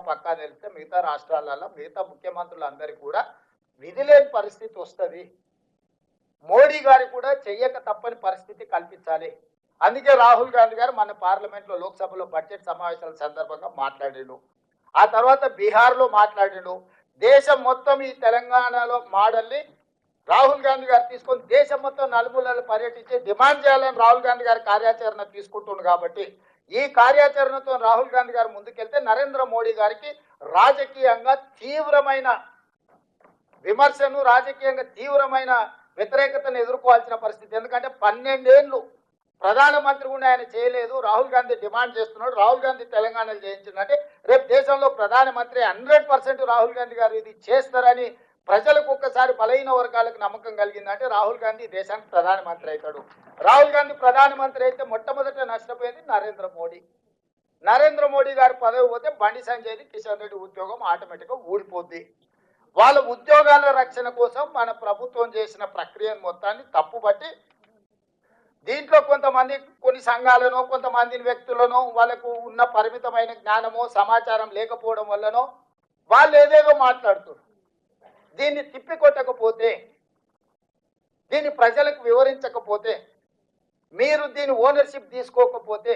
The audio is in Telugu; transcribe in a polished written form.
పక్కా తెలిస్తే మిగతా రాష్ట్రాలలో మిగతా ముఖ్యమంత్రులందరికీ కూడా విధి లేని పరిస్థితి వస్తుంది. మోడీ గారికి కూడా చెయ్యక తప్పని పరిస్థితి కల్పించాలి. అందుకే రాహుల్ గాంధీ గారు మన పార్లమెంట్లో లోక్సభలో బడ్జెట్ సమావేశాల సందర్భంగా మాట్లాడిండు. ఆ తర్వాత బీహార్లో మాట్లాడిండు. దేశం మొత్తం ఈ తెలంగాణలో మోడల్ని రాహుల్ గాంధీ గారు తీసుకొని దేశం మొత్తం నలుమూలలు పర్యటించి డిమాండ్ చేయాలని రాహుల్ గాంధీ గారి కార్యాచరణ తీసుకుంటుండు. కాబట్టి ఈ కార్యాచరణతో రాహుల్ గాంధీ గారు ముందుకెళ్తే నరేంద్ర మోడీ గారికి రాజకీయంగా తీవ్రమైన విమర్శను, రాజకీయంగా తీవ్రమైన వ్యతిరేకతను ఎదుర్కోవాల్సిన పరిస్థితి. ఎందుకంటే 12 ఏళ్ళు ప్రధానమంత్రి కూడా ఆయన చేయలేదు. రాహుల్ గాంధీ డిమాండ్ చేస్తున్నాడు. రాహుల్ గాంధీ తెలంగాణలో చేయించిందంటే రేపు దేశంలో ప్రధానమంత్రి 100% రాహుల్ గాంధీ గారు ఇది చేస్తారని ప్రజలకు ఒక్కసారి బలహీన వర్గాలకు నమ్మకం కలిగిందంటే రాహుల్ గాంధీ దేశానికి ప్రధానమంత్రి అవుతాడు. రాహుల్ గాంధీ ప్రధానమంత్రి అయితే మొట్టమొదట నష్టపోయేది నరేంద్ర మోడీ. నరేంద్ర మోడీ గారి పదవి పోతే బండి సంజయ్ది, కిషన్ రెడ్డి ఉద్యోగం ఆటోమేటిక్గా ఊడిపోద్ది. వాళ్ళ ఉద్యోగాల రక్షణ కోసం మన ప్రభుత్వం చేసిన ప్రక్రియను మొత్తాన్ని తప్పుబట్టి దీంట్లో కొంతమంది కొన్ని సంఘాలను, కొంతమంది వ్యక్తులను వాళ్ళకు ఉన్న పరిమితమైన జ్ఞానమో సమాచారం లేకపోవడం వల్లనో వాళ్ళు ఏదేదో మాట్లాడుతున్నారు. దీన్ని తిప్పికొట్టకపోతే, దీన్ని ప్రజలకు వివరించకపోతే, మీరు దీని ఓనర్షిప్ తీసుకోకపోతే